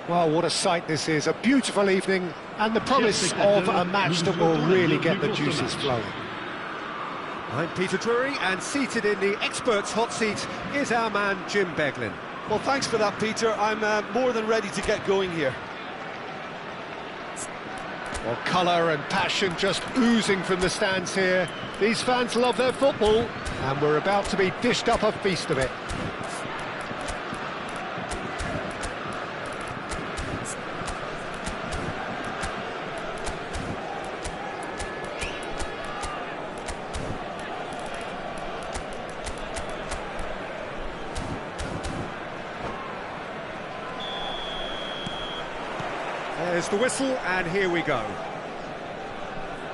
Well, what a sight this is, a beautiful evening and the promise of a match that will really get the juices flowing. I'm Peter Drury, and seated in the experts' hot seat is our man Jim Beglin. Well, thanks for that, Peter. I'm more than ready to get going here. Well, colour and passion just oozing from the stands here. These fans love their football, and we're about to be dished up a feast of it. There's the whistle, and here we go.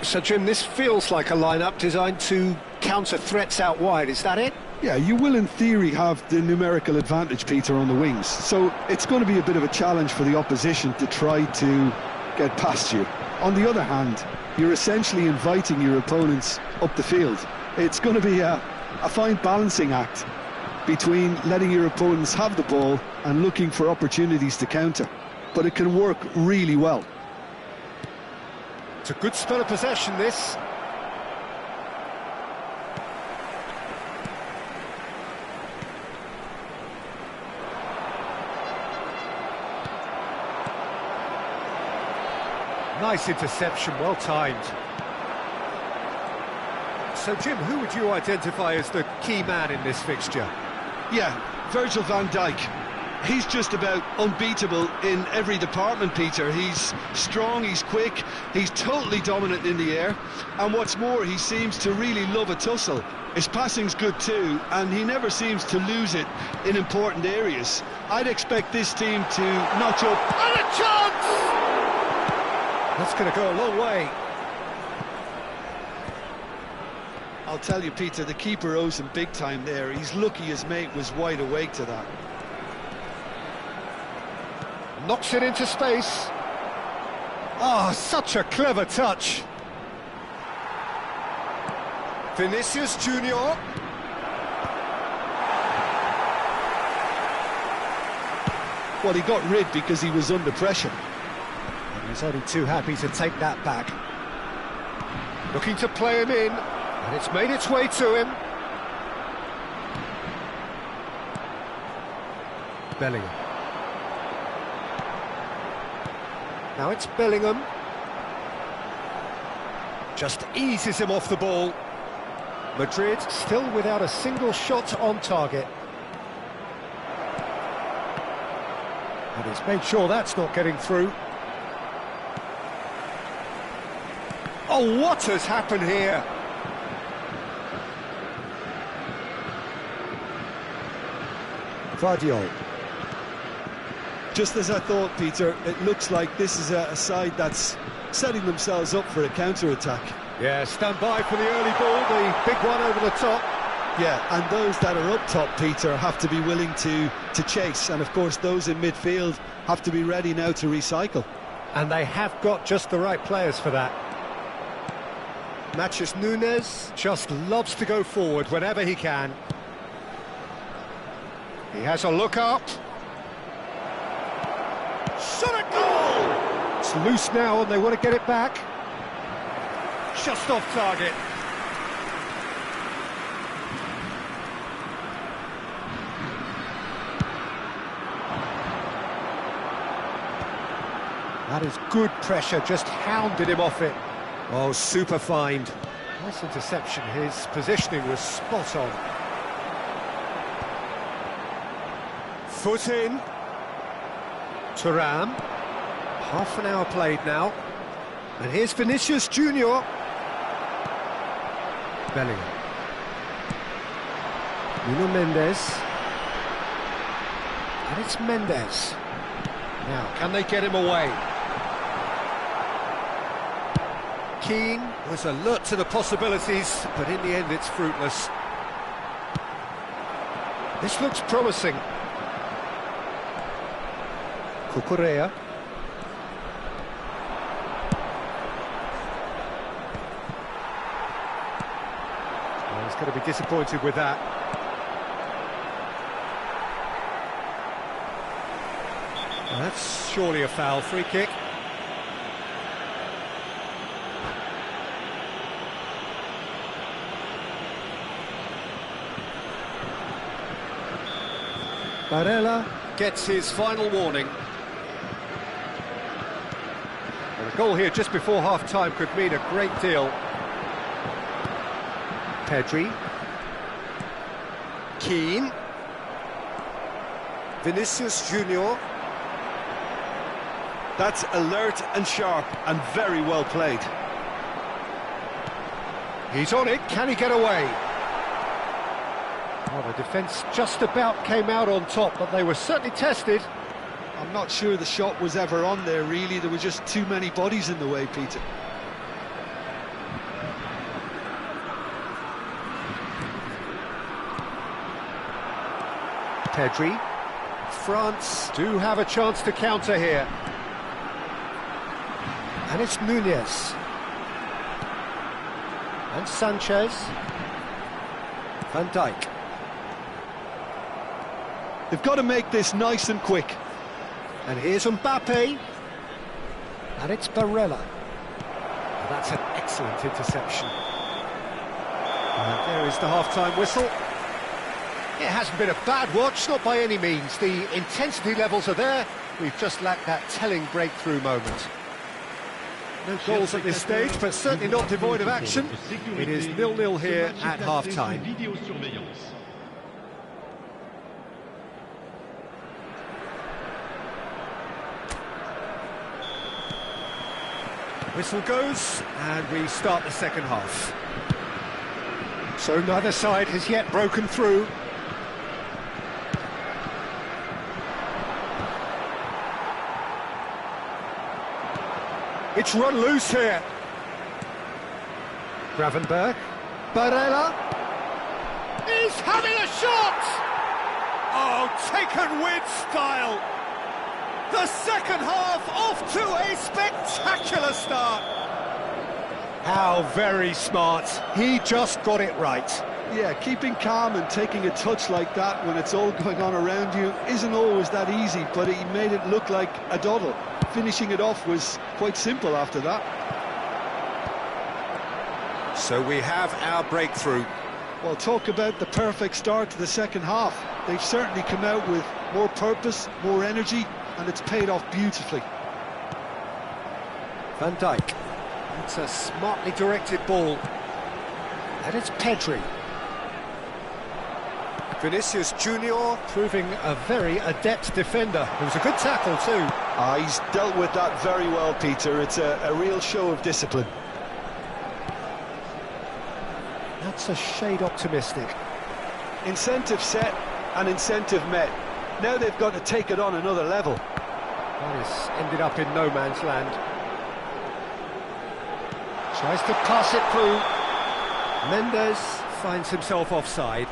So, Jim, this feels like a lineup designed to counter threats out wide, is that it? Yeah, you will in theory have the numerical advantage, Peter, on the wings. So it's going to be a bit of a challenge for the opposition to try to get past you. On the other hand, you're essentially inviting your opponents up the field. It's going to be a fine balancing act between letting your opponents have the ball and looking for opportunities to counter. But it can work really well. It's a good spell of possession, this. Nice interception, well timed. So, Jim, who would you identify as the key man in this fixture? Yeah, Virgil van Dijk. He's just about unbeatable in every department, Peter. He's strong, he's quick, he's totally dominant in the air. And what's more, he seems to really love a tussle. His passing's good too, and he never seems to lose it in important areas. I'd expect this team to notch up. And a chance! That's going to go a long way. I'll tell you, Peter, the keeper owes him big time there. He's lucky his mate was wide awake to that. Knocks it into space. Oh, such a clever touch. Vinicius Junior. Well, he got rid because he was under pressure. And he's only too happy to take that back. Looking to play him in, and it's made its way to him. Bellingham. Now it's Bellingham. Just eases him off the ball. Madrid still without a single shot on target. And he's made sure that's not getting through. Oh, what has happened here? Guardiola. Just as I thought, Peter, it looks like this is a side that's setting themselves up for a counter-attack. Yeah, stand by for the early ball, the big one over the top. Yeah, and those that are up top, Peter, have to be willing to chase. And, of course, those in midfield have to be ready now to recycle. And they have got just the right players for that. Matheus Nunes just loves to go forward whenever he can. He has a look up. Shot a goal! It's loose now and they want to get it back. Just off target. That is good pressure, just hounded him off it. Oh, super find. Nice interception, his positioning was spot on. Foot in. Thuram. Half an hour played now. And here's Vinicius Junior. Bellingham. Nuno Mendes. And it's Mendes. Now, can they get him away? Keane was alert to the possibilities, but in the end it's fruitless. This looks promising. Cucurella. Well, he's going to be disappointed with that. Well, that's surely a foul. Free kick. Barella gets his final warning. And a goal here just before half-time could mean a great deal. Pedri. Keane. Vinicius Junior. That's alert and sharp and very well played. He's on it, can he get away? Well, the defence just about came out on top, but they were certainly tested. I'm not sure the shot was ever on there, really. There were just too many bodies in the way, Peter. Pedri. France do have a chance to counter here. And it's Nunez. And Sanchez. Van Dijk. They've got to make this nice and quick. And here's Mbappe. And it's Barella. Well, that's an excellent interception. And there is the half-time whistle. It hasn't been a bad watch, not by any means. The intensity levels are there. We've just lacked that telling breakthrough moment. No goals at this stage, but certainly not devoid of action. It is 0-0 here at half-time. Whistle goes, and we start the second half. So neither side has yet broken through. It's run loose here. Gravenberg. Barella. He's having a shot! Oh, taken with style. The second half off to a spectacular start. How very smart. He just got it right. Yeah, keeping calm and taking a touch like that when it's all going on around you isn't always that easy, but he made it look like a doddle. Finishing it off was quite simple after that. So we have our breakthrough. Well, talk about the perfect start to the second half. They've certainly come out with more purpose, more energy, and it's paid off beautifully. Van Dijk. It's a smartly directed ball. And it's Pedri. Vinicius Junior proving a very adept defender. It was a good tackle too. He's dealt with that very well, Peter. It's a real show of discipline. That's a shade optimistic. Incentive set and incentive met. Now they've got to take it on another level. Paris ended up in no man's land. Tries to pass it through. Mendes finds himself offside.